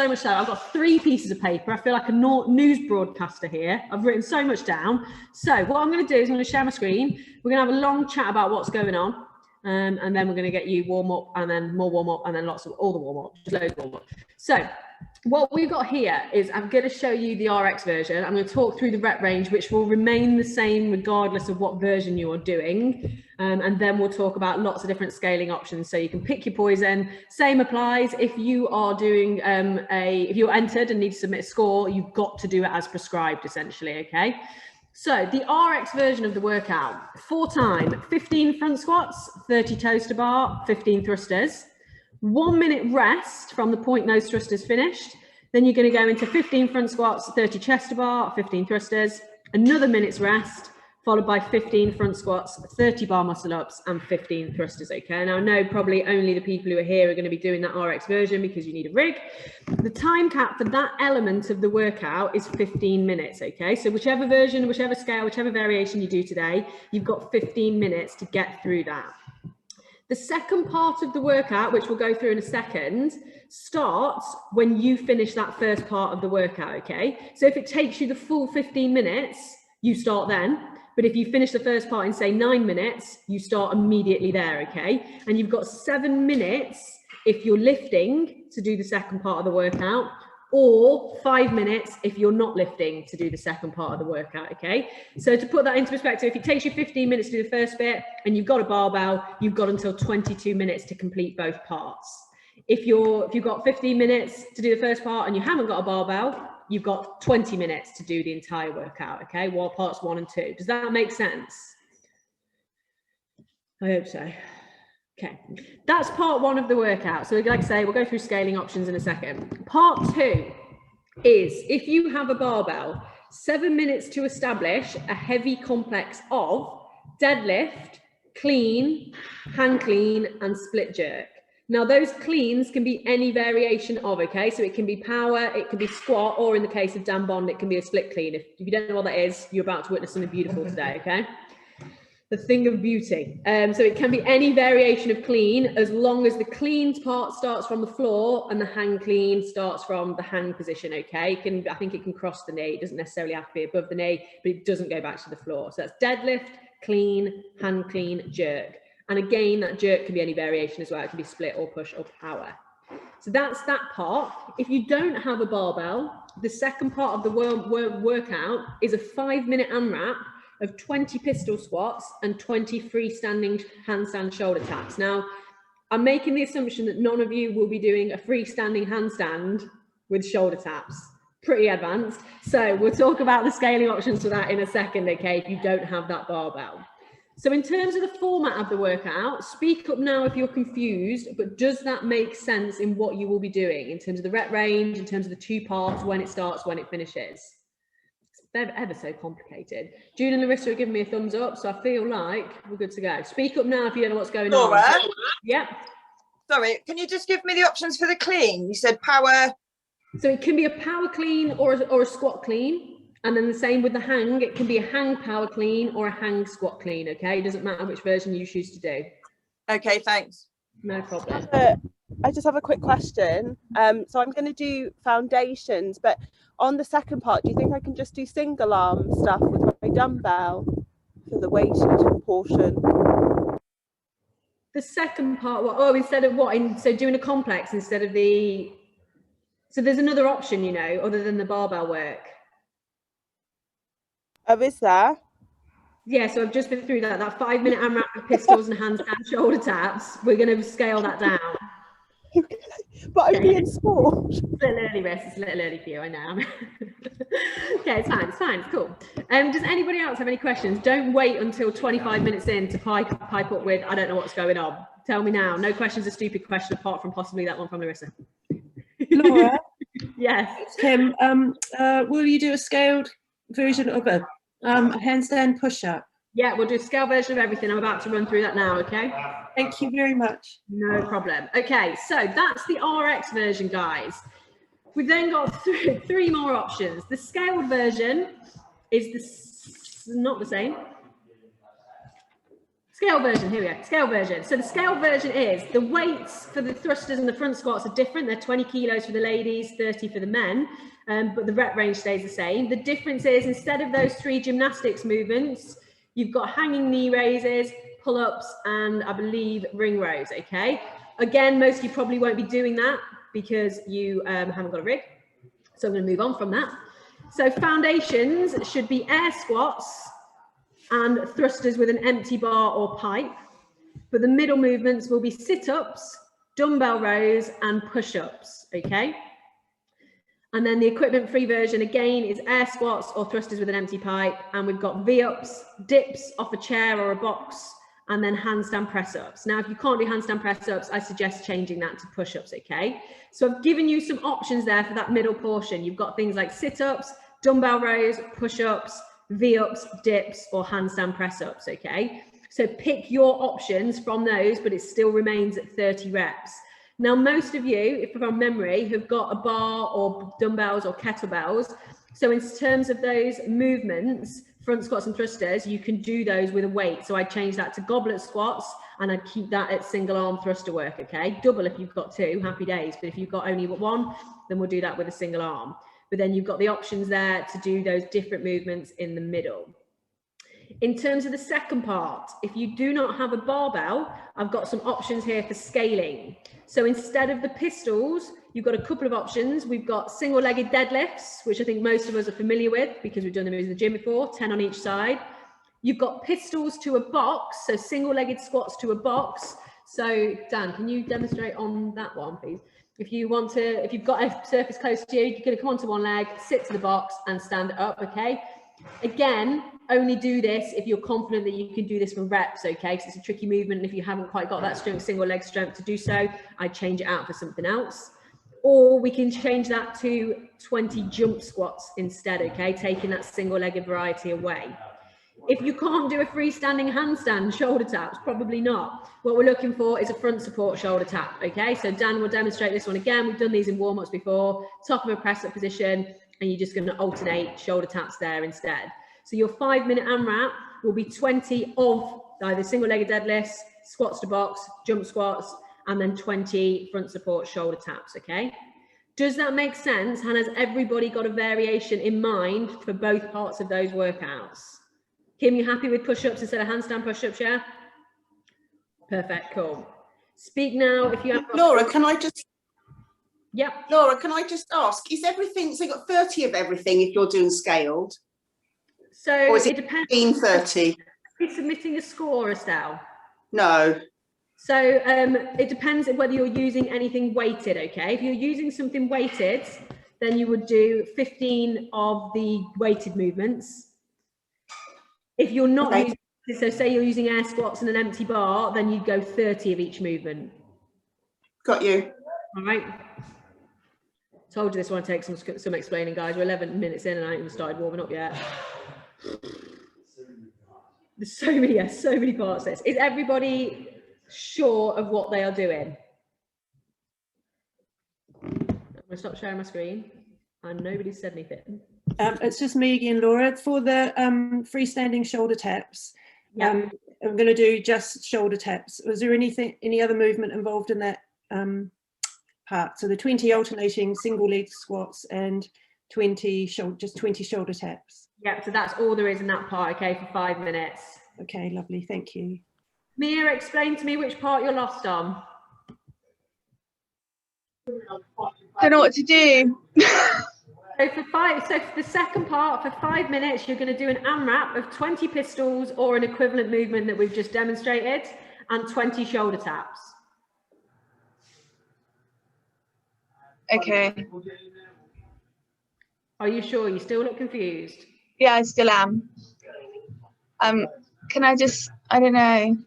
so much so. I've got 3 pieces of paper. I feel like a news broadcaster here. I've written so much down. So what I'm going to do is I'm going to share my screen. We're going to have a long chat about what's going on. And then we're going to get you warm up, and then more warm up, and then lots of all the warm up, just loads of warm up. So what we've got here is I'm going to show you the RX version. I'm going to talk through the rep range, which will remain the same regardless of what version you are doing. And then we'll talk about lots of different scaling options, so you can pick your poison. Same applies if you are doing if you're entered and need to submit a score, you've got to do it as prescribed, essentially. Okay. So the RX version of the workout, 4 time, 15 front squats, 30 toes to bar, 15 thrusters, 1 minute rest from the point those thrusters finished. Then you're going to go into 15 front squats, 30 chest to bar, 15 thrusters, another minute's rest, followed by 15 front squats, 30 bar muscle ups, and 15 thrusters. Okay, now I know probably only the people who are here are going to be doing that RX version because you need a rig. The time cap for that element of the workout is 15 minutes. Okay, so whichever version, whichever scale, whichever variation you do today, you've got 15 minutes to get through that. The second part of the workout, which we'll go through in a second, starts when you finish that first part of the workout. Okay, so if it takes you the full 15 minutes, you start then. But if you finish the first part in, say, 9 minutes, you start immediately there, okay? And you've got 7 minutes if you're lifting to do the second part of the workout, or 5 minutes if you're not lifting to do the second part of the workout, okay? So to put that into perspective, if it takes you 15 minutes to do the first bit and you've got a barbell, you've got until 22 minutes to complete both parts. If you've got 15 minutes to do the first part and you haven't got a barbell, you've got 20 minutes to do the entire workout, okay? While parts 1 and 2. Does that make sense? I hope so. Okay, that's part 1 of the workout. So like I say, we'll go through scaling options in a second. Part 2 is, if you have a barbell, 7 minutes to establish a heavy complex of deadlift, clean, hand clean, and split jerk. Now, those cleans can be any variation of, okay? So it can be power, it can be squat, or in the case of Dan Bond, it can be a split clean. If you don't know what that is, you're about to witness something beautiful today, okay? The thing of beauty. So it can be any variation of clean, as long as the clean part starts from the floor and the hang clean starts from the hang position, okay? I think it can cross the knee. It doesn't necessarily have to be above the knee, but it doesn't go back to the floor. So that's deadlift, clean, hand clean, jerk. And again, that jerk can be any variation as well. It can be split or push or power. So that's that part. If you don't have a barbell, the second part of the workout is a 5-minute AMRAP of 20 pistol squats and 20 freestanding handstand shoulder taps. Now, I'm making the assumption that none of you will be doing a freestanding handstand with shoulder taps. Pretty advanced. So we'll talk about the scaling options for that in a second, okay, if you don't have that barbell. So in terms of the format of the workout, speak up now if you're confused, but does that make sense in what you will be doing in terms of the rep range, in terms of the 2 parts, when it starts, when it finishes? It's ever so complicated. June and Larissa are giving me a thumbs up, so I feel like we're good to go. Speak up now if you don't know what's going on. Yep. Sorry, can you just give me the options for the clean? You said power. So it can be a power clean or a squat clean. And then the same with the hang, it can be a hang power clean or a hang squat clean, okay? It doesn't matter which version you choose to do. Okay, thanks. No problem. I just have a quick question. So I'm going to do foundations, but on the second part, do you think I can just do single arm stuff with my dumbbell for the weighted portion? The second part, instead of what? So doing a complex instead of the... So there's another option, you know, other than the barbell work. Oh, is there? Yeah, so I've just been through that 5-minute AMRAP with pistols and handstand shoulder taps. We're going to scale that down. Okay. But I'm being sport. It's a little early, Riss. It's a little early for you, I know. Okay, it's fine, it's cool. Does anybody else have any questions? Don't wait until 25 minutes in to pipe up with, I don't know what's going on. Tell me now. No question's a stupid question apart from possibly that one from Larissa. Laura? Yes. Kim, will you do a scaled version of a handstand push-up? Yeah, we'll do a scale version of everything. I'm about to run through that now, okay? Thank you very much. No problem. Okay, so that's the RX version, guys. We've then got 3 more options. The scaled version is not the same. Scale version, here we go, scale version. So the scale version is, the weights for the thrusters and the front squats are different. They're 20 kilos for the ladies, 30 for the men, but the rep range stays the same. The difference is, instead of those 3 gymnastics movements, you've got hanging knee raises, pull-ups, and I believe ring rows, okay? Again, most of you probably won't be doing that because you haven't got a rig. So I'm gonna move on from that. So foundations should be air squats and thrusters with an empty bar or pipe. But the middle movements will be sit-ups, dumbbell rows, and push-ups, okay? And then the equipment-free version, again, is air squats or thrusters with an empty pipe. And we've got V-ups, dips off a chair or a box, and then handstand press-ups. Now, if you can't do handstand press-ups, I suggest changing that to push-ups, okay? So I've given you some options there for that middle portion. You've got things like sit-ups, dumbbell rows, push-ups, V-ups, dips, or handstand press-ups, okay? So pick your options from those, but it still remains at 30 reps. Now, most of you, if from memory, have got a bar or dumbbells or kettlebells. So in terms of those movements, front squats and thrusters, you can do those with a weight. So I'd change that to goblet squats and I'd keep that at single arm thruster work, okay? Double if you've got 2, happy days. But if you've got only 1, then we'll do that with a single arm. But then you've got the options there to do those different movements in the middle. In terms of the second part, if you do not have a barbell, I've got some options here for scaling. So instead of the pistols, you've got a couple of options. We've got single-legged deadlifts, which I think most of us are familiar with because we've done them in the gym before, 10 on each side. You've got pistols to a box, so single-legged squats to a box. So Dan, can you demonstrate on that one, please? If you want to, if you've got a surface close to you, you're going to come onto one leg, sit to the box and stand up, okay? Again, only do this if you're confident that you can do this for reps, okay? Because it's a tricky movement, and if you haven't quite got that strength, single leg strength to do so, I'd change it out for something else. Or we can change that to 20 jump squats instead, okay? Taking that single-legged variety away. If you can't do a freestanding handstand shoulder taps, probably not. What we're looking for is a front support shoulder tap, okay? So Dan will demonstrate this one again. We've done these in warm-ups before. Top of a press-up position, and you're just going to alternate shoulder taps there instead. So your 5-minute AMRAP will be 20 of either single-legged deadlifts, squats to box, jump squats, and then 20 front support shoulder taps, okay? Does that make sense? And has everybody got a variation in mind for both parts of those workouts? Kim, you happy with push-ups instead of handstand push-ups, yeah? Perfect, cool. Speak now if you have... Laura, can I just... Yep. Laura, can I just ask, is everything, so you've got 30 of everything if you're doing scaled? So or is it depends. 30? Are you submitting a score, Estelle? No. So it depends on whether you're using anything weighted, okay? If you're using something weighted, then you would do 15 of the weighted movements. If you're not using, so say you're using air squats and an empty bar, then you'd go 30 of each movement. Got you. All right. Told you this one takes some explaining, guys. We're 11 minutes in and I haven't even started warming up yet. There's so many parts to this. Is everybody sure of what they are doing? I'm gonna stop sharing my screen and nobody said anything. It's just me again, Laura. For the freestanding shoulder taps, Yeah. I'm going to do just shoulder taps. Was there any other movement involved in that part? So the 20 alternating single leg squats and 20 shoulder taps. Yeah, so that's all there is in that part, okay, for 5 minutes. Okay, lovely, thank you. Mia, explain to me which part you're lost on. Don't know what to do. So for the second part, for 5 minutes, you're going to do an AMRAP of 20 pistols or an equivalent movement that we've just demonstrated and 20 shoulder taps. Okay. Are you sure? You still look confused? Yeah, I still am. Can I just, I don't know,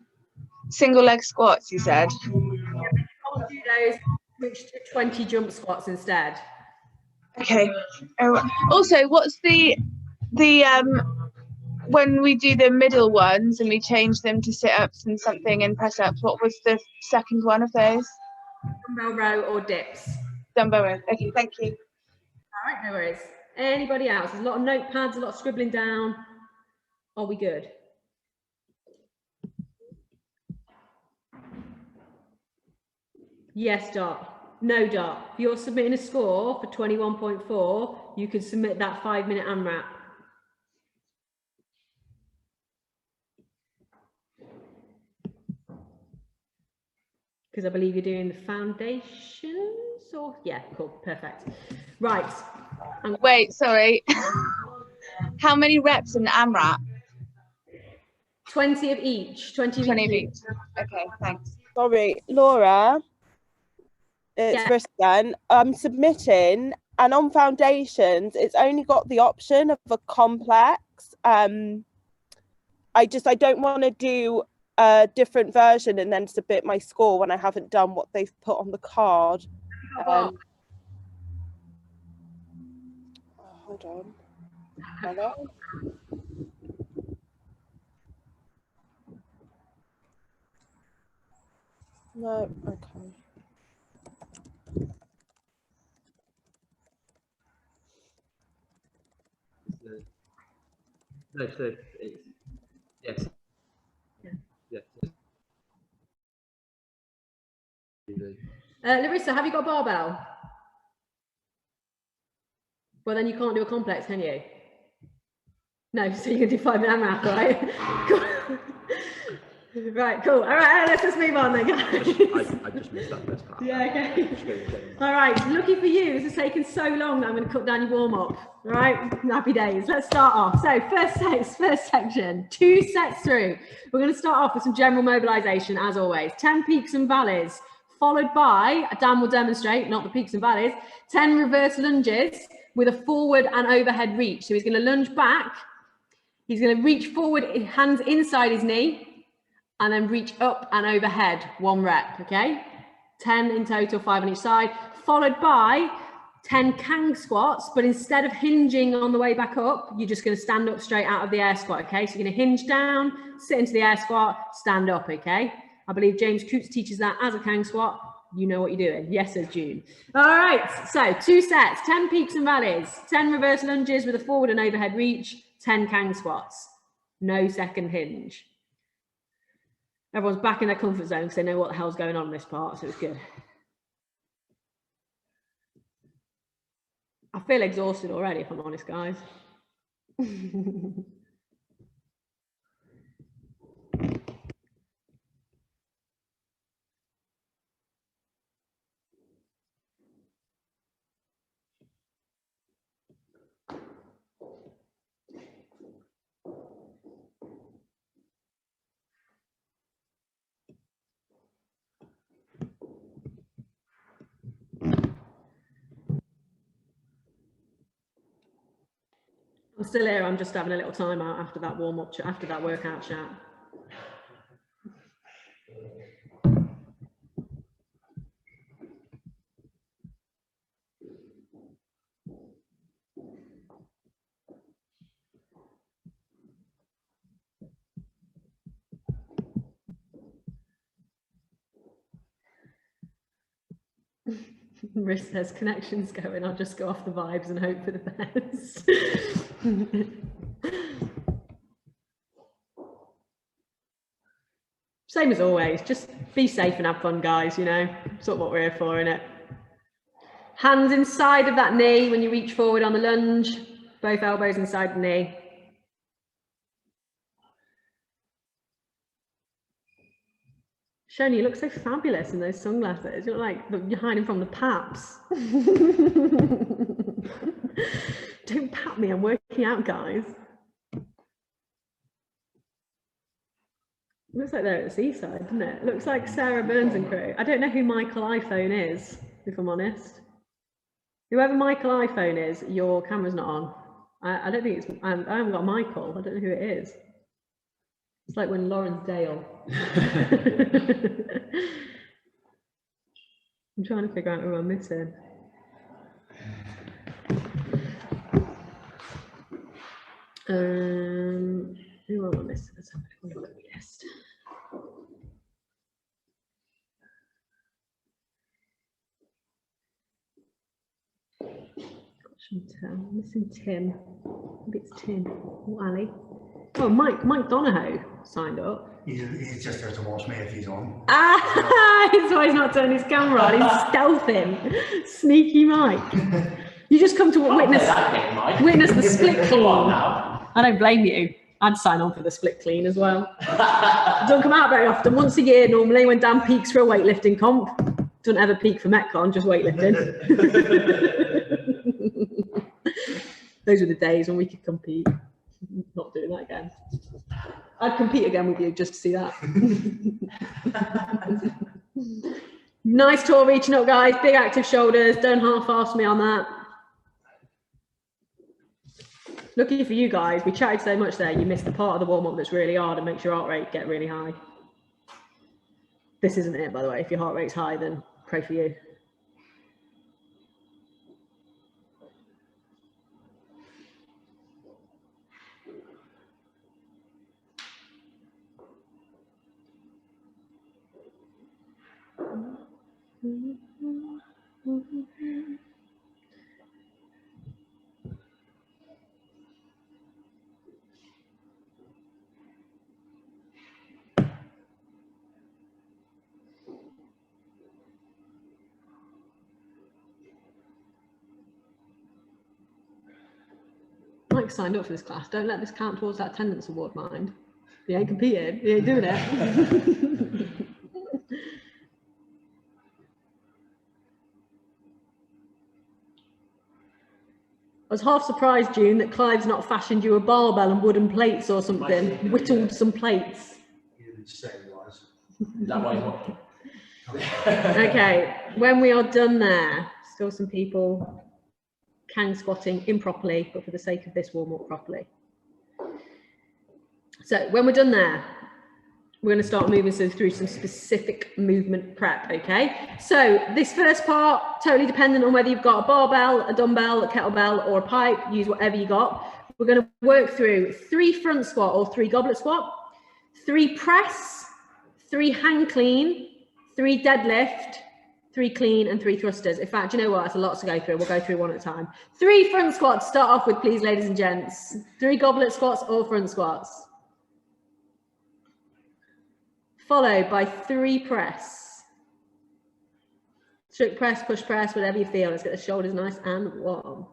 single leg squats, you said? I'll do those, switch to 20 jump squats instead. Okay. Oh, also, what's the when we do the middle ones and we change them to sit-ups and something and press-ups, what was the second one of those? Dumbbell row or dips. Dumbbell row. Okay, thank you. All right, no worries. Anybody else? There's a lot of notepads, a lot of scribbling down. Are we good? Yes, Dot. No, Dot. If you're submitting a score for 21.4, you could submit that 5-minute AMRAP. Because I believe you're doing the foundations, or yeah, cool, perfect. Right. Wait, sorry. How many reps in the AMRAP? 20 of each. 20 of 20 of each. each. Okay, thanks. Sorry, Laura. It's Yeah. Freestanding. I'm submitting, and on foundations, it's only got the option of a complex. I don't want to do a different version and then submit my score when I haven't done what they've put on the card. Hold on. Hello? No, okay. No, so it's, yes. Yes. Larissa, have you got a barbell? Well, then you can't do a complex, can you? No, so you can do 5-minute AMRAP, right? Cool. Right, cool. All right, let's just move on then, guys. I just missed that first part. Yeah, okay. All right, lucky for you, this has taken so long that I'm going to cut down your warm-up. All right, happy days. Let's start off. So first section, 2 sets through. We're going to start off with some general mobilization, as always. 10 peaks and valleys, followed by, Dan will demonstrate, not the peaks and valleys, 10 reverse lunges with a forward and overhead reach. So he's going to lunge back. He's going to reach forward, hands inside his knee, and then reach up and overhead, 1 rep, okay? 10 in total, 5 on each side, followed by 10 Kang squats, but instead of hinging on the way back up, you're just going to stand up straight out of the air squat, okay? So you're going to hinge down, sit into the air squat, stand up, okay? I believe James Coots teaches that as a Kang squat. You know what you're doing. Yes, says June. All right, so 2 sets, 10 peaks and valleys, 10 reverse lunges with a forward and overhead reach, 10 Kang squats, no second hinge. Everyone's back in their comfort zone because they know what the hell's going on in this part, so it's good. I feel exhausted already, if I'm honest, guys. I'm still here. I'm just having a little time out after that warm-up, after that workout chat. Riss says connections going, I'll just go off the vibes and hope for the best. Same as always, just be safe and have fun, guys, you know, sort of what we're here for, innit? Hands inside of that knee when you reach forward on the lunge, both elbows inside the knee. Shoni, you look so fabulous in those sunglasses. You look like you're hiding from the paps. Don't pat me, I'm working out, guys. Looks like they're at the seaside, doesn't it? Looks like Sarah Burns and crew. I don't know who Michael iPhone is, if I'm honest. Whoever Michael iPhone is, your camera's not on. I don't think it's, I haven't got Michael. I don't know who it is. It's like when Lauren's Dale. I'm trying to figure out who I'm missing. Who am I missing? Let's have a look at the list. I'm missing Tim. Maybe it's Tim or Ali. Oh, Mike Donahoe signed up. He's just there to watch me if he's on. Ah, that's why he's not turning his camera on. He's stealthing. Sneaky Mike. You just come to witness the split clean. I don't blame you. I'd sign on for the split clean as well. Don't come out very often. Once a year normally when Dan peaks for a weightlifting comp. Doesn't ever peak for Metcon, just weightlifting. Those were the days when we could compete. Not doing that again. I'd compete again with you just to see that. Nice tall reaching up, guys. Big active shoulders. Don't half-ass me on that. Lucky for you guys, we chatted so much there, you missed the part of the warm-up that's really hard and makes your heart rate get really high. This isn't it, by the way. If your heart rate's high, then pray for you. Mike signed up for this class. Don't let this count towards that attendance award, mind. You ain't competing. You ain't doing it. I was half surprised, June, that Clive's not fashioned you a barbell and wooden plates or something. Whittled some plates. He didn't say he was. That why he's watching. Okay, when we are done there, still some people can squatting improperly, but for the sake of this, warm up properly. So when we're done there, we're going to start moving through some specific movement prep, okay? So this first part, totally dependent on whether you've got a barbell, a dumbbell, a kettlebell, or a pipe, use whatever you got. We're going to work through 3 front squat or 3 goblet squat, 3 press, 3 hang clean, 3 deadlift, 3 clean, and 3 thrusters. In fact, you know what? It's a lot to go through. We'll go through one at a time. 3 front squats, start off with, please, ladies and gents. 3 goblet squats or front squats. Followed by 3 press. Strict press, push press, whatever you feel. Let's get the shoulders nice and warm.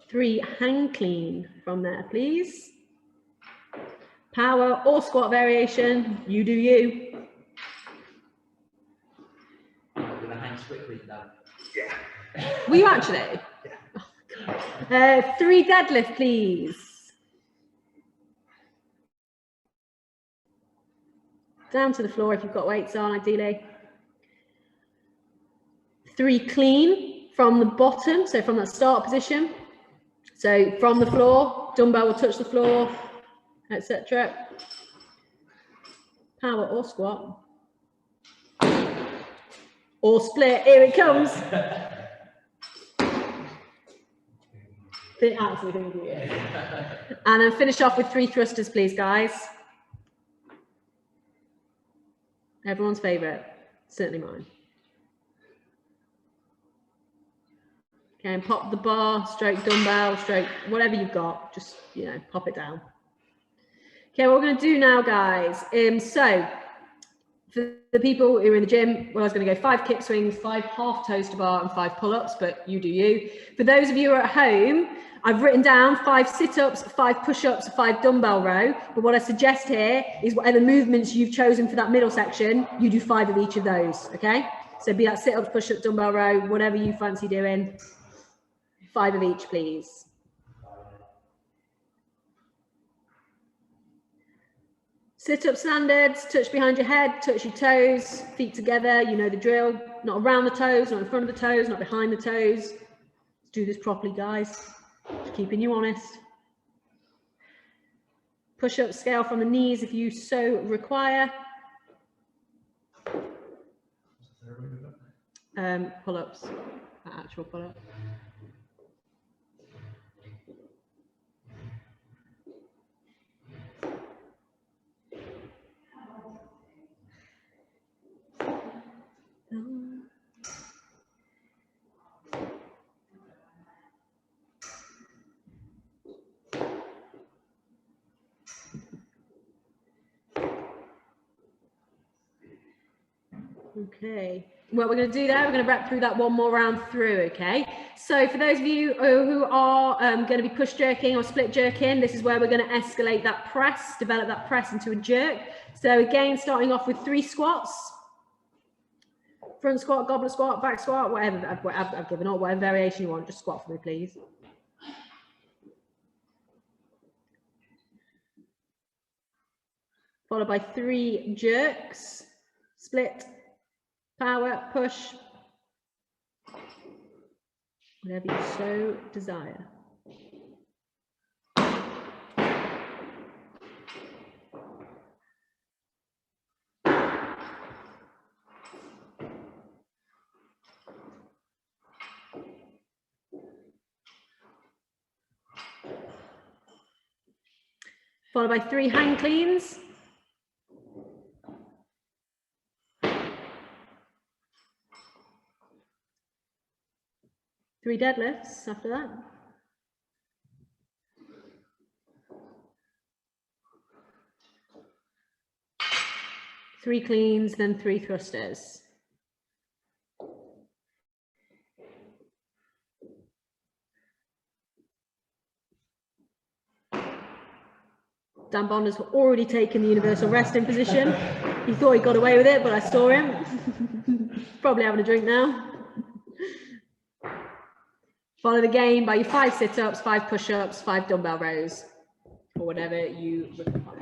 3 hang clean from there, please. Power or squat variation, you do you. I'm gonna hang quickly now. Yeah. Were you actually? Yeah. 3 deadlift, please. Down to the floor if you've got weights on, ideally. 3 clean from the bottom, so from that start position. So from the floor, dumbbell will touch the floor, etc. Power or squat. Or split, here it comes. Absolutely. And then finish off with 3 thrusters, please, guys. Everyone's favourite, certainly mine. Okay, and pop the bar, stroke dumbbell, stroke whatever you've got, just, you know, pop it down. Okay, what we're going to do now, guys, so for the people who are in the gym, well, I was going to go 5 kick swings, 5 half toes to bar, and 5 pull-ups, but you do you. For those of you who are at home, I've written down 5 sit-ups, 5 push-ups, 5 dumbbell row, but what I suggest here is whatever movements you've chosen for that middle section, you do 5 of each of those, okay? So be that sit-ups, push-ups, dumbbell row, whatever you fancy doing, 5 of each, please. Sit-up standards, touch behind your head, touch your toes, feet together, you know the drill. Not around the toes, not in front of the toes, not behind the toes. Let's do this properly, guys. Just keeping you honest. Push-up scale from the knees if you so require. Pull-ups, actual pull-up. Okay. What we're going to do there, we're going to wrap through that one more round through, okay? So for those of you who are going to be push jerking or split jerking, this is where we're going to escalate that press, develop that press into a jerk. So again, starting off with 3 squats. Front squat, goblet squat, back squat, whatever I've given up, whatever variation you want, just squat for me, please. Followed by 3 jerks, split, power, push, whatever you so desire. Followed by 3 hang cleans. Three deadlifts after that. Three cleans, then 3 thrusters. Dan Bond has already taken the universal resting position. He thought he got away with it, but I saw him. Probably having a drink now. Followed again by your 5 sit-ups, 5 push-ups, 5 dumbbell rows, or whatever you require.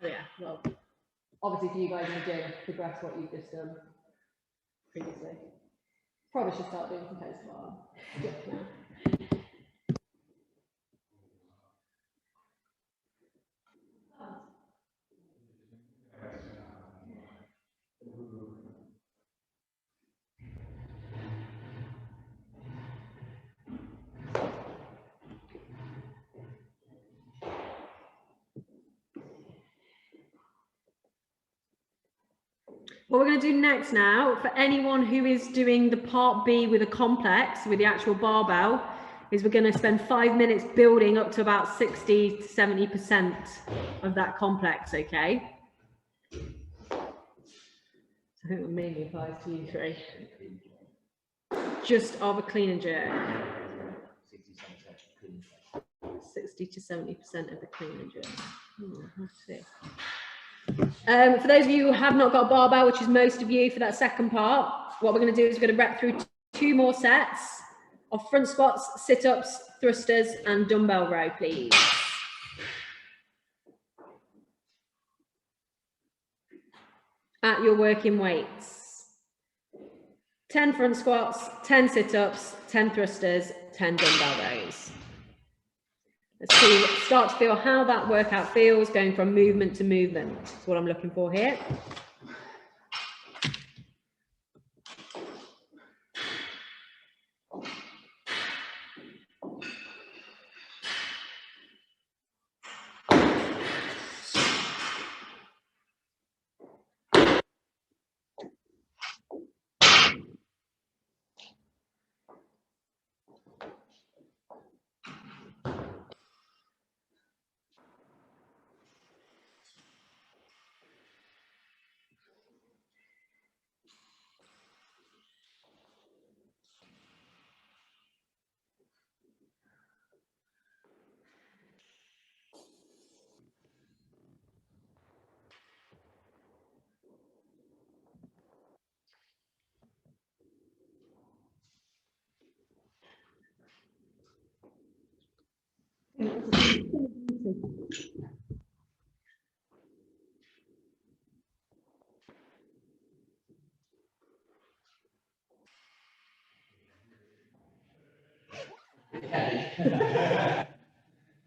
Oh yeah, well, obviously for you guys in the gym, progress what you've just done previously. Probably should start doing some post bar. What we're going to do next now, for anyone who is doing the part B with a complex, with the actual barbell, is we're going to spend 5 minutes building up to about 60 to 70% of that complex, okay? So I think that mainly applies to you 3. Just of a clean and jerk. 60 to 70% of the clean and jerk. Let's see. For those of you who have not got a barbell, which is most of you, for that second part, what we're going to do is we're going to rep through 2 more sets of front squats, sit-ups, thrusters, and dumbbell row, please. At your working weights. 10 front squats, 10 sit-ups, 10 thrusters, 10 dumbbell rows. Let's see, start to feel how that workout feels going from movement to movement. That's what I'm looking for here.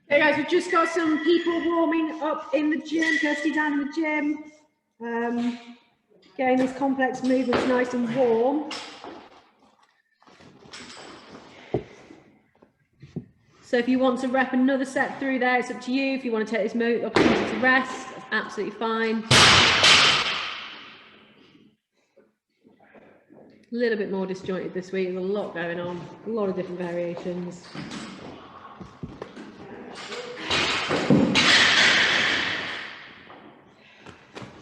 Hey guys, we've just got some people warming up in the gym. Kirsty down in the gym. Getting these complex movements nice and warm. So if you want to rep another set through there, it's up to you. If you want to take this opportunity to rest, that's absolutely fine. A little bit more disjointed this week. There's a lot going on, a lot of different variations.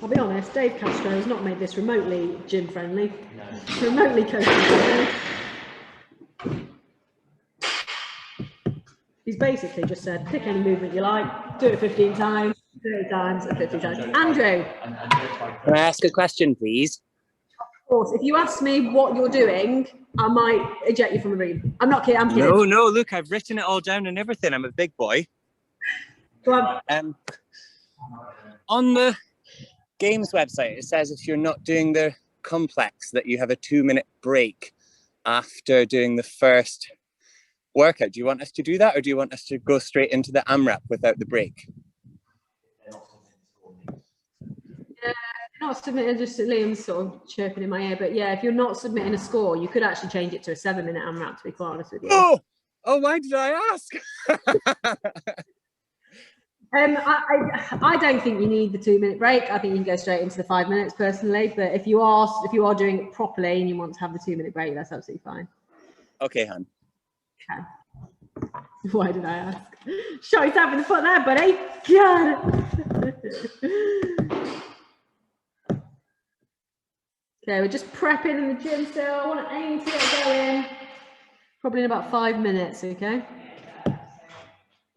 I'll be honest, Dave Castro has not made this remotely gym friendly, remotely coaching friendly. He's basically just said, pick any movement you like, do it 15 times, 30 times, and 50 times. Andrew. Can I ask a question, please? Of course, if you ask me what you're doing, I might eject you from the room. I'm not kidding, I'm kidding. No, no, look, I've written it all down and everything. I'm a big boy. Go on. On the games website, it says if you're not doing the complex, that you have a 2-minute break after doing the first workout. Do you want us to do that, or do you want us to go straight into the AMRAP without the break? Yeah, not submitting, just Liam's sort of chirping in my ear, but yeah, if you're not submitting a score, you could actually change it to a 7-minute AMRAP, to be quite honest with you. Oh, why did I ask? I don't think you need the 2-minute break. I think you can go straight into the 5 minutes personally, but if you are doing it properly and you want to have the 2-minute break, that's absolutely fine. Okay, hon. Okay. Why did I ask? Shot yourself in the foot there, buddy. God. Okay, we're just prepping in the gym still. I want to aim to get going. Probably in about 5 minutes, okay?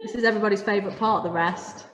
This is everybody's favourite part, the rest.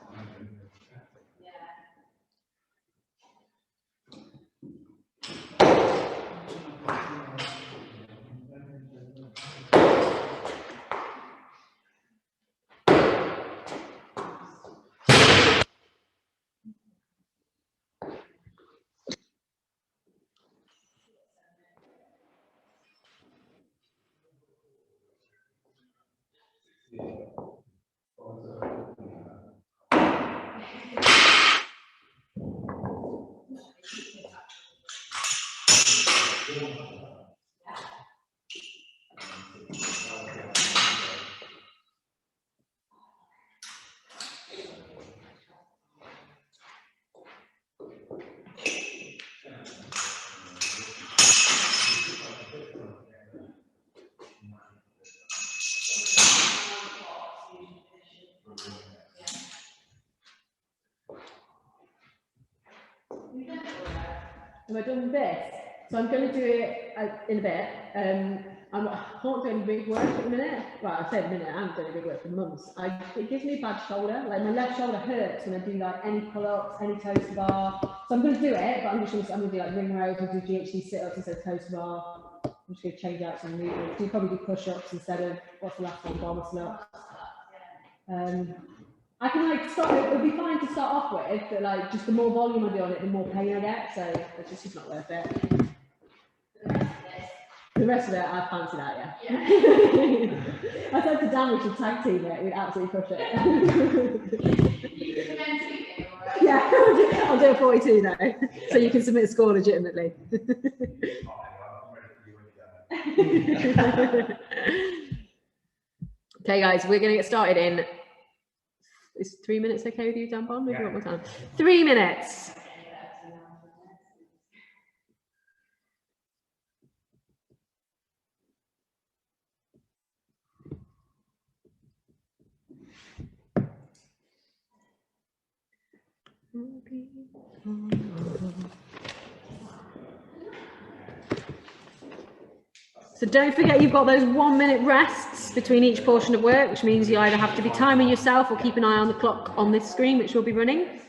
Have I done this? So I'm going to do it in a bit. I can't do any big work at the minute. Well, I say at the minute, I haven't done any big work for months. It gives me a bad shoulder. Like my left shoulder hurts when I do like any pull-ups, any toes to bar. So I'm going to do it, but I'm going to do like ring rows and do GHD sit-ups instead of toes to bar. I'm just going to change out some movements. You probably do push-ups instead of what's the last one, bar muscle-ups. I can like start, it would be fine to start off with, but like just the more volume I do on it, the more pain I get, so it's just not worth it. The rest of it, I fancied out, yeah. I said to Dan we should tag team it, we'd absolutely push it. Yeah, I'll do a 42 though, so you can submit a score legitimately. Okay guys, we're going to get started in... Is 3 minutes okay with you, Dan Bond? Maybe one more time. 3 minutes. So don't forget you've got those 1 minute rests between each portion of work, which means you either have to be timing yourself or keep an eye on the clock on this screen, which will be running.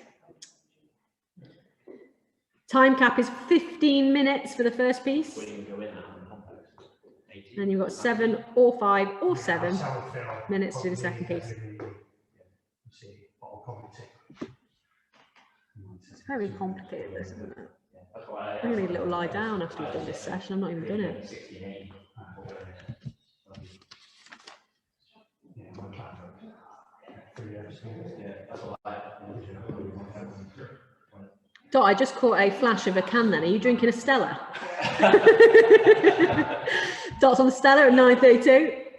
Time cap is 15 minutes for the first piece. And you've got 7 or 5 or 7 minutes to do the second piece. It's very complicated, this, isn't it? I'm going to need a little lie down after we've done this session. I'm not even done it. Dot, I just caught a flash of a can then. Are you drinking a Stella? Dot's on the Stella at 9:32.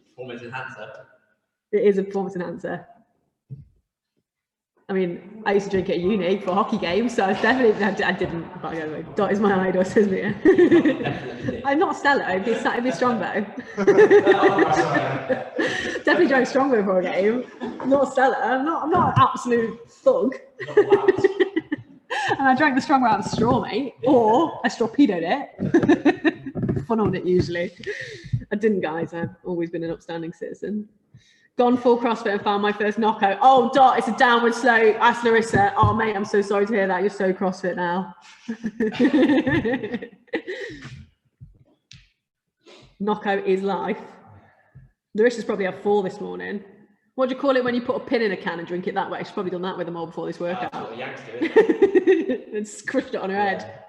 Performance enhancer. It is a performance enhancer. I mean, I used to drink it at uni for hockey games, so I was definitely, I didn't, but anyway, Dot is my idol, says me. I'm not Stella, it'd be Strongbow. Definitely drank Strongbow for a game, not Stella. I'm not an absolute thug. And I drank the strong out of a straw, mate, or I torpedoed it. Fun on it usually. I didn't, guys. I've always been an upstanding citizen. Gone full CrossFit and found my first knockout. Oh, Dot, it's a downward slope. Ask Larissa. Oh, mate, I'm so sorry to hear that. You're so CrossFit now. Knockout is life. Larissa's probably had 4 this morning. What do you call it when you put a pin in a can and drink it that way? She's probably done that with them all before this workout. That's what Yanks do, isn't it? And crushed it on her head.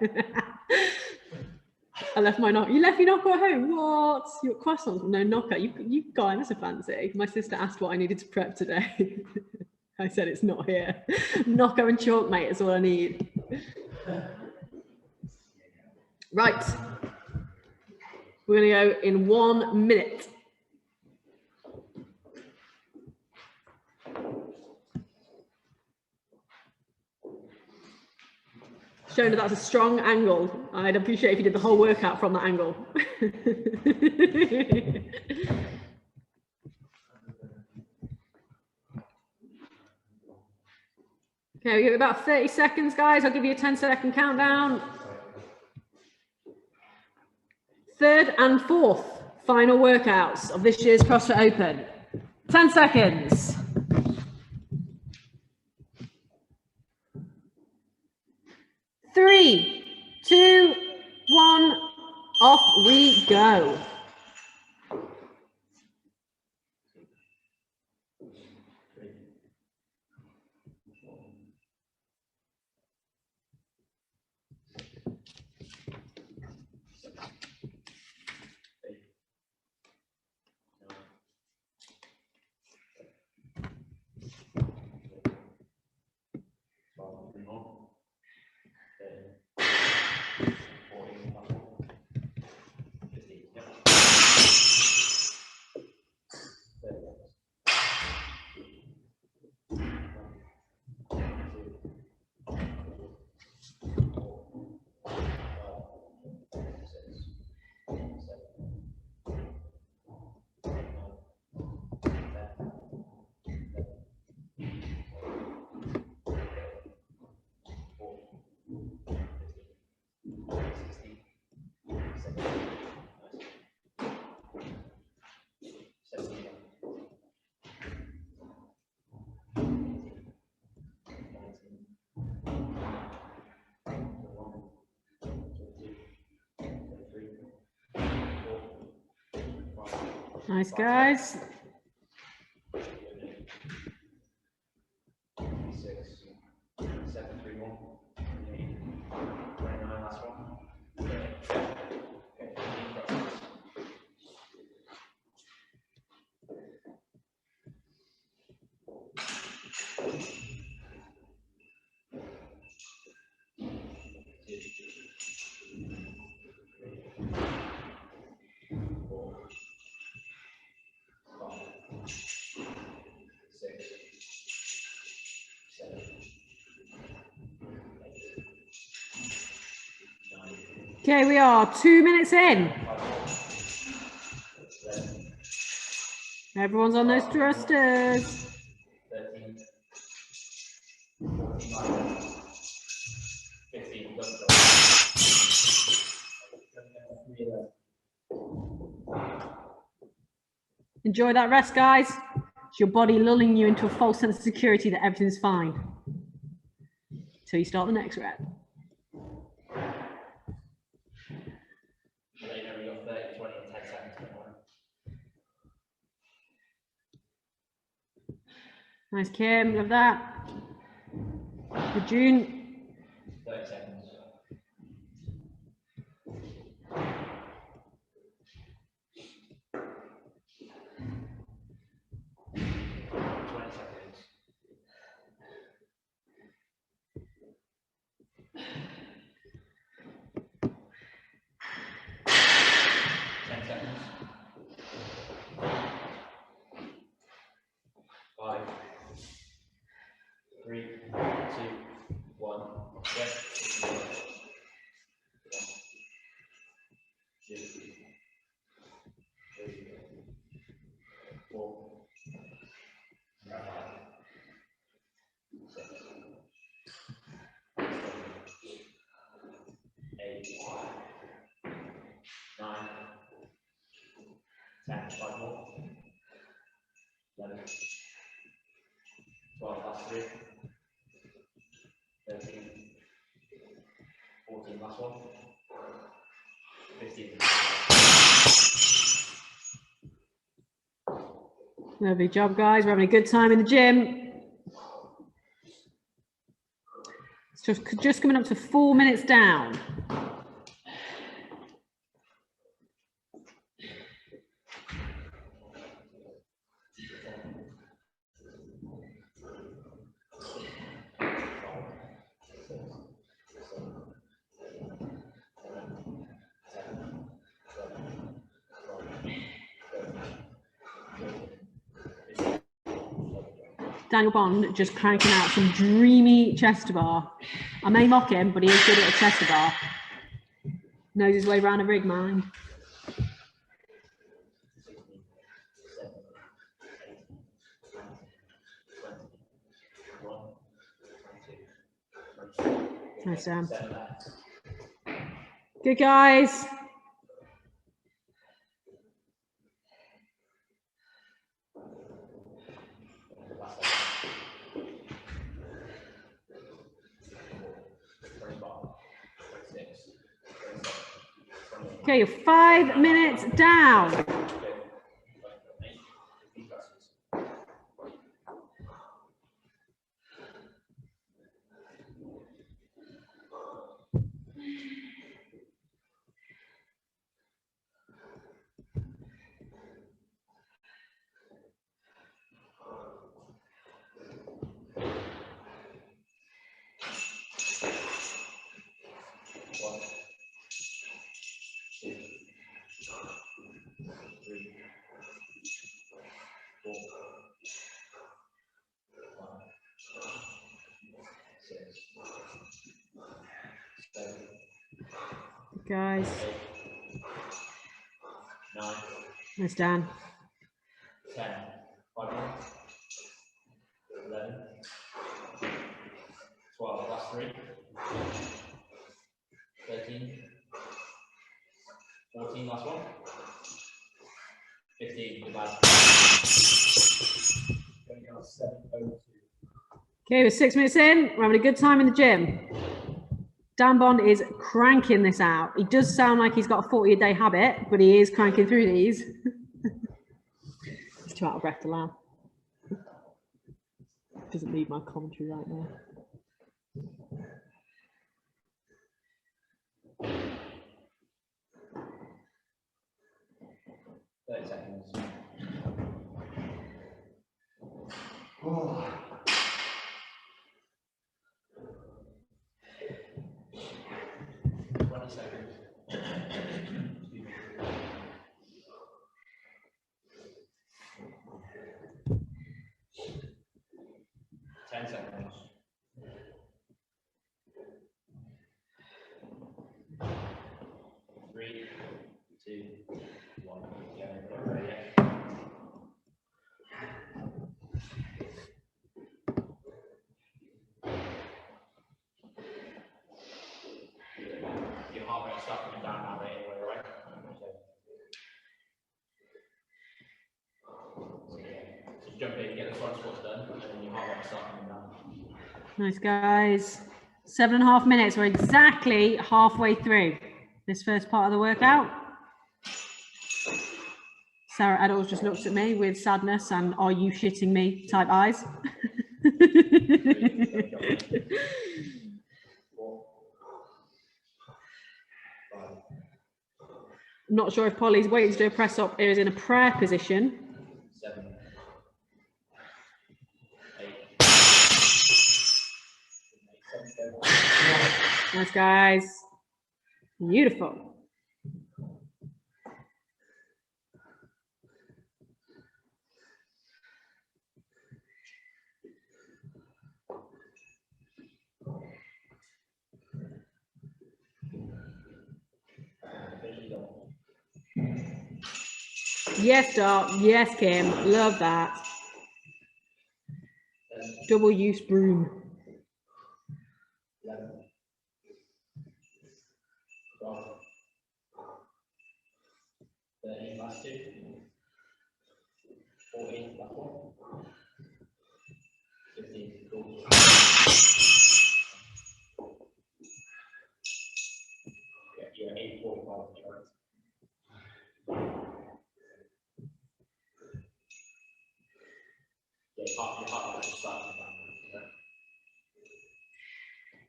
I left my knock. You left your knocker at home? What? Your croissants? No knocker. You guys, that's a fancy. My sister asked what I needed to prep today. I said it's not here. Knocker and chalk, mate, is all I need. Right. We're going to go in 1 minute. Showing that that's a strong angle. I'd appreciate if you did the whole workout from that angle. Okay, we give it about 30 seconds, guys. I'll give you a 10-second countdown. 3rd and 4th final workouts of this year's CrossFit Open. 10 seconds. 3, 2, 1, off we go. Nice, guys. Okay, we are 2 minutes in. Everyone's on those thrusters. Enjoy that rest, guys. It's your body lulling you into a false sense of security that everything's fine until you start the next rep. Nice, Kim. Love that. Good, June. 30 seconds. 8, 9, 10, 5 more, 11, 12, last 3, 13, 14, last one, 15. Lovely job, guys. We're having a good time in the gym. It's just coming up to 4 minutes down. Daniel Bond just cranking out some dreamy chest to bar. I may mock him, but he is good at a chest to bar. Knows his way around a rig, mind. Nice, Sam. Good, guys. Okay, you're 5 minutes down. Guys. Nice, Dan. 10, 5 more, 11, 12, last 3, 13, 14, last one, 15, goodbye. Okay, we're 6 minutes in. We're having a good time in the gym. Dan Bond is cranking this out. He does sound like he's got a 40-a-day habit, but he is cranking through these. He's too out of breath to laugh. Doesn't need my commentary right now. Seconds. Oh. 20 seconds. 10 seconds. 3, 2, 1. Ready. Your heart rate will start coming down now, right away, right? So jump in, get the front squats done, and then your heart rate will start coming down. Nice, guys. 7.5 minutes. We're exactly halfway through this first part of the workout. Sarah Eddles just looks at me with sadness and "are you shitting me" type eyes. I'm not sure if Polly's waiting to do a press up is in a prayer position. 7, 8. Nice, guys. Beautiful. Yes, Doc. Yes, Kim. Love that. Double use broom. 11, 13 last 2. 14 last 1. 15 cool. Yeah, you're 8:45.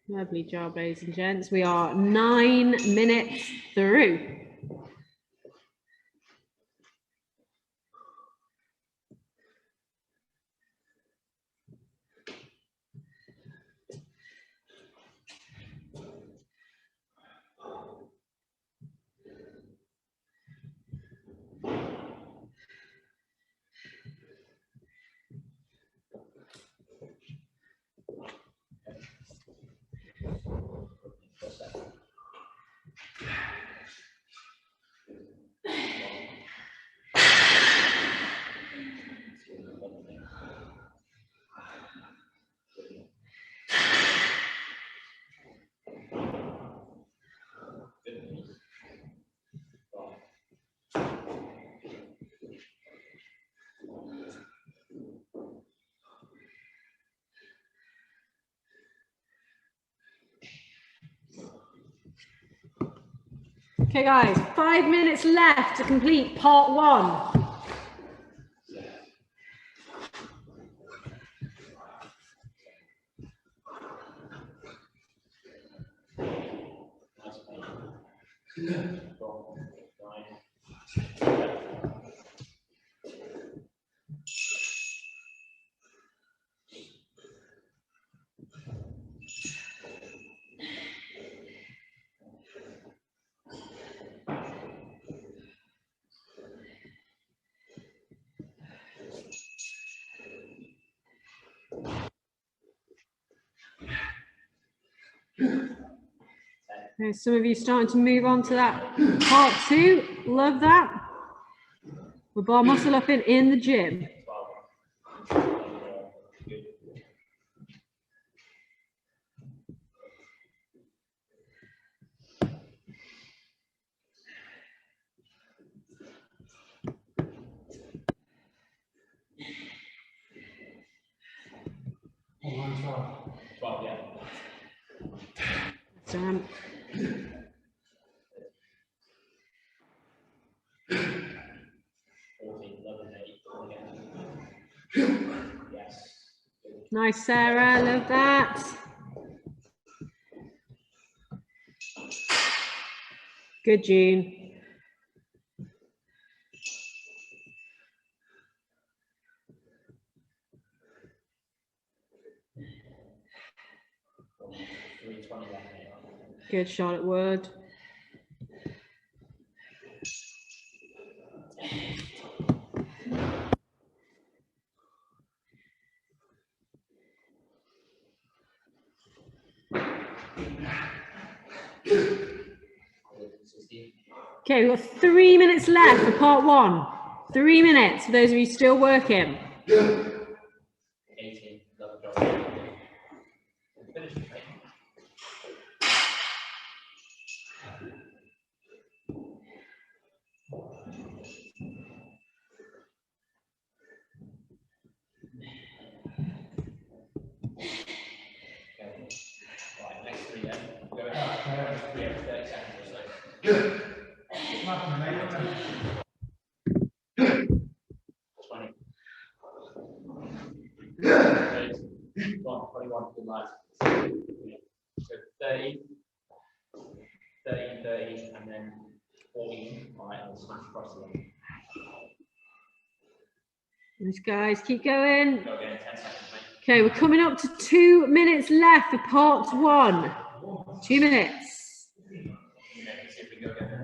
Lovely job, ladies and gents. We are 9 minutes through. Okay, guys, 5 minutes left to complete part 1. Okay, some of you starting to move on to that part 2. Love that. We're bar muscle up in the gym. Oh, 12, yeah. So, 14, 11, 8, yes. nice, Sarah. Love that. Good, June. Good, Charlotte Wood. Okay, we've got 3 minutes left for part 1. 3 minutes for those of you still working. 18, love job. Finish it, mate. Right, next 3 then. Go ahead. 3 every 30 seconds or so. 20. 21, good lads. So 30, 30, 30, and then 14. All right, let's smash across the line. Nice, guys. Keep going. Go again, 10 seconds, mate. Okay, we're coming up to 2 minutes left for part 1. 2 minutes. See if we can go again.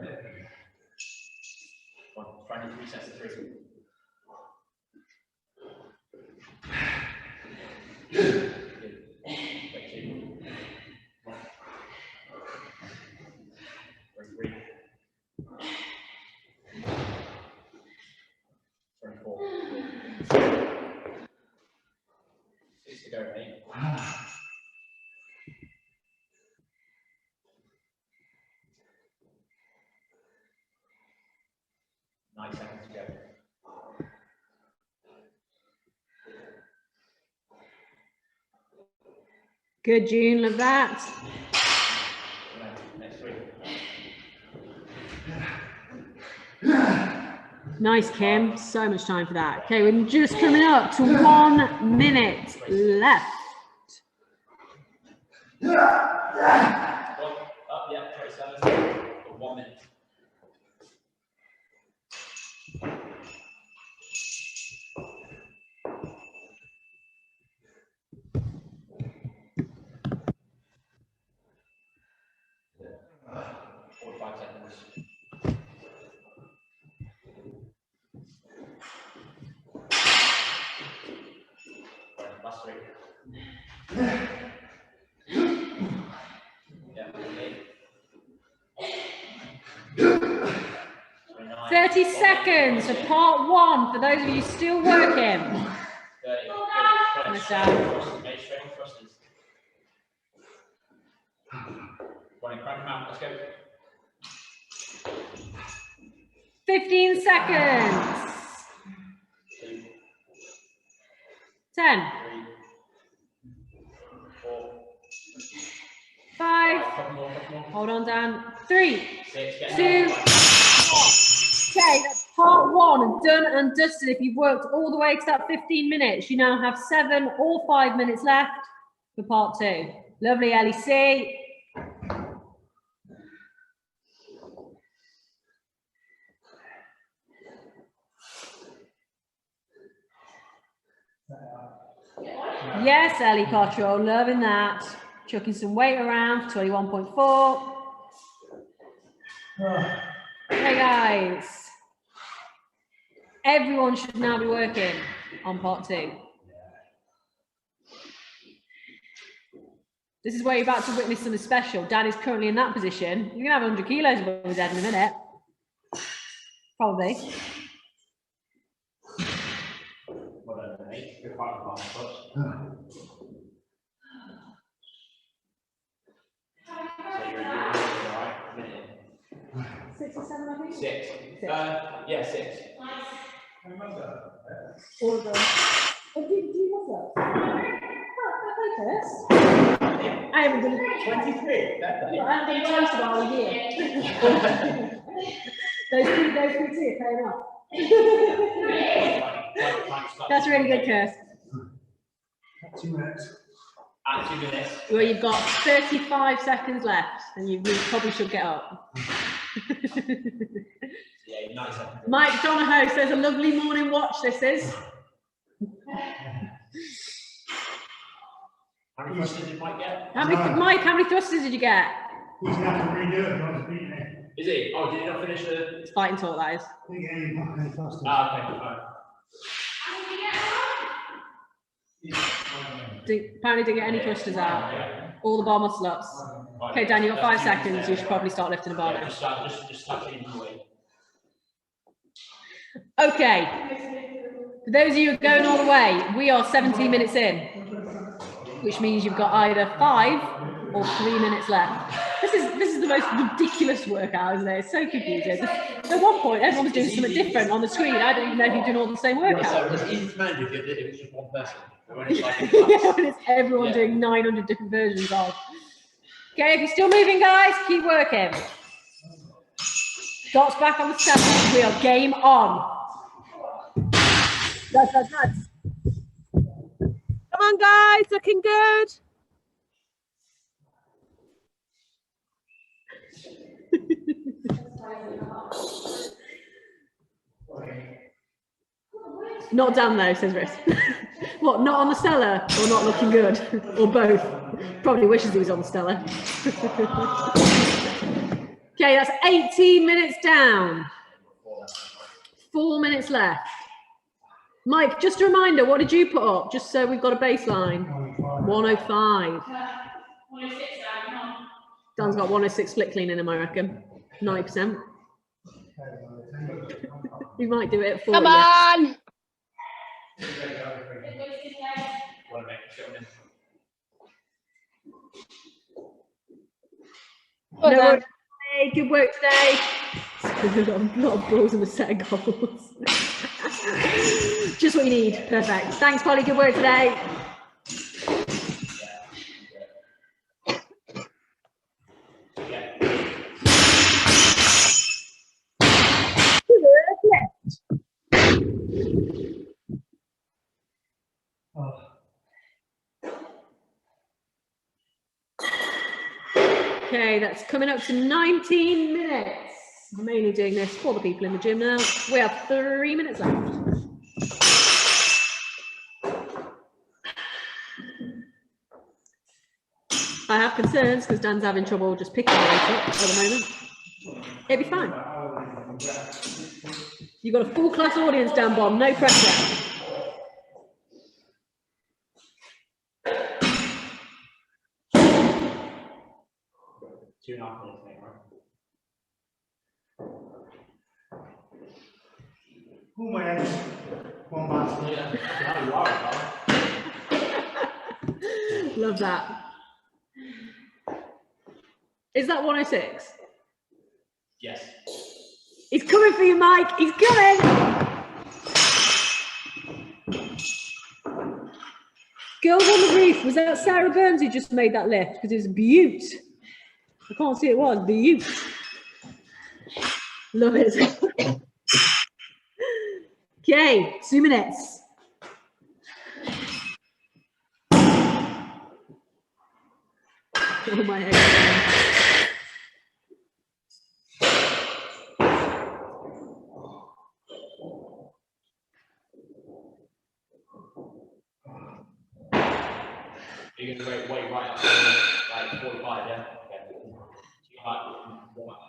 23 sets of 3. Good. Wait, 2. 1. 23. 24. 6 to go, mate. 9 seconds to go. Good, June, love that. Next 3. Nice, Kim. So much time for that. Okay, we're just coming up to 1 minute left. Up, yeah, 27. 1 minute. Last 3. Yeah, 30 seconds for part 1 for those of you still working. 30. Nice job. Made straight on thrusters. Running, crank them out. Let's go. 15 seconds. 2, 10. 3, 4, 5. couple more. Hold on, Dan. 3, 6, 2, 1. Okay, that's part 1 done and dusted. If you've worked all the way to that 15 minutes, you now have 7 or 5 minutes left for part 2. Lovely, LEC. Yes, Ellie Cottrell, loving that. Chucking some weight around, 21.4. Hey guys, everyone should now be working on part 2. This is where you're about to witness something special. Dan is currently in that position. You're gonna have 100 kilos above his head in a minute. Probably. Whatever, mate. You're quite a foot. So you're right, a minute. 6 or 7, I think. 6. Yeah, 6. All of them. Oh, do you love that? I haven't done 23. I haven't done toast about all year. those two are paying off. That's really good, Kirst. 2 minutes. At 2 minutes. Well, you've got 35 seconds left, and you probably should get up. Yeah, 9 seconds. Mike Donahoe says a lovely morning watch. This is. How many thrusters did Mike get? Mike, how many thrusters did you get? He's going to have to redo it. Not beating it. Is he? Oh, did he not finish the? It's fighting talk, that is. Didn't get any faster. Ah, okay. Right. Apparently didn't get any thrusters out. All the bar muscle ups. Okay, Dan, you've got 5 seconds. You should probably start lifting the bar now. Just touch it in the way. Okay. For those of you who are going all the way, we are 17 minutes in, which means you've got either 5 or 3 minutes left. This is the most ridiculous workout, isn't it? It's so confusing. At one point, everyone was doing something different on the screen. I don't even know if you're doing all the same workout. It's easy to manage if it's just one person. When it's like Yeah, when it's everyone doing 900 different versions of. Okay, if you're still moving, guys, keep working. Dots back on the 7. We are game on. That's. Come on, guys, looking good. Not down though, says Riss. What, not on the Stella or not looking good? Or both? Probably wishes he was on the Stella. Okay, that's 18 minutes down. 4 minutes left. Mike, just a reminder, what did you put up? Just so we've got a baseline. 105. Dan's got 106 split clean in him, I reckon. 90%. We might do it at 40. Come on! No, good work today. A lot of balls and a set of goals. Just what you need. Perfect. Thanks, Polly. Good work today. Okay, that's coming up to 19 minutes. I'm mainly doing this for the people in the gym now. We have 3 minutes left. I have concerns because Dan's having trouble just picking the weight up at the moment. It'll be fine. You've got a full class audience, Dan Bomb, no pressure. Two and a half minutes, mate, right? Oh my head. One basket. Yeah. Love that. Is that 106? Yes. He's coming for you, Mike. He's coming. Girls on the Roof. Was that Sarah Burns who just made that lift? Because it was a beaut. I can't see it was. Beaut. Love it. Okay, 2 minutes. Oh my head. You're going to wait right up to like 45, yeah? Okay. So you might warm up.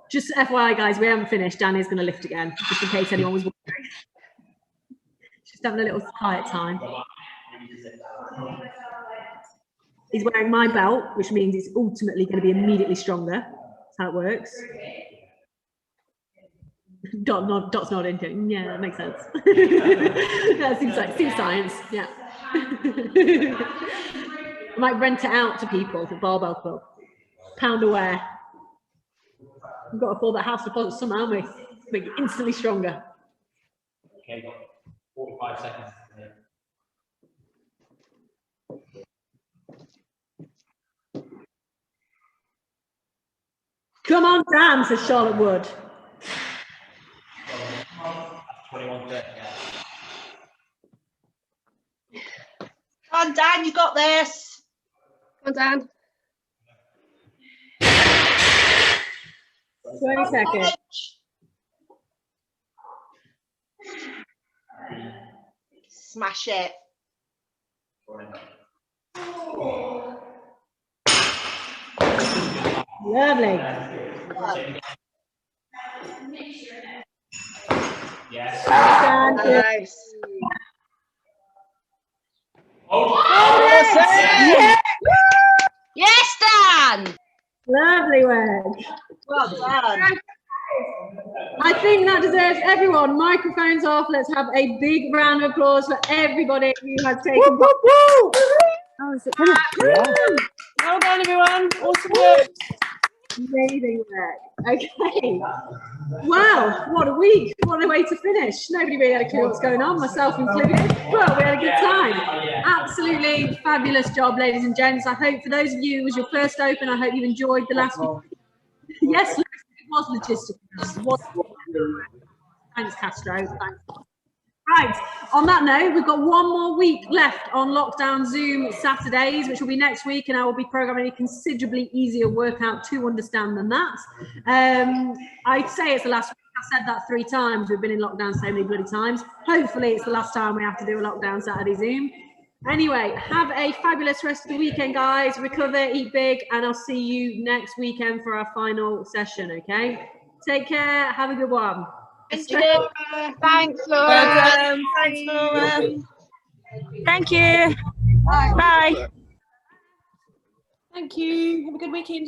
Just FYI, guys, we haven't finished. Dan is going to lift again, just in case anyone was wondering. Just having a little quiet time. He's wearing my belt, which means it's ultimately going to be immediately stronger. That's how it works. Dot's nodding. Yeah, that makes sense. That seems science. Yeah. I might rent it out to people for barbell club. £1 away. We've got to afford that house deposit somehow, haven't we? Make it instantly stronger. Okay, got 45 seconds. Come on, Dan, says Charlotte Wood. 21:30. Come on, Dan, you got this. Come on, Dan. 20 seconds. Smash it. Lovely. Yes. Dan, good. Nice. Yes! Yes, Dan. Lovely work. Well done. I think that deserves everyone. Microphones off. Let's have a big round of applause for everybody who has taken part. Oh, is it finished? Yeah. Well done, everyone. Awesome work. Amazing work. Okay. Wow, what a week. What a way to finish. Nobody really had a clue what's going on, myself included. But we had a good time. Absolutely fabulous job, ladies and gents. I hope for those of you who was your first open, I hope you enjoyed the last week. Yes, it was logistical. Thanks, Castro. Thanks. Right, on that note, we've got one more week left on lockdown Zoom Saturdays, which will be next week, and I will be programming a considerably easier workout to understand than that. I'd say it's the last week. I've said that 3 times. We've been in lockdown so many bloody times. Hopefully it's the last time we have to do a lockdown Saturday Zoom. Anyway, have a fabulous rest of the weekend, guys. Recover, eat big, and I'll see you next weekend for our final session, okay? Take care. Have a good one. Thanks, Laura. Thanks, Laura. Thanks, Laura. Thank you. Bye. Thank you. Have a good weekend.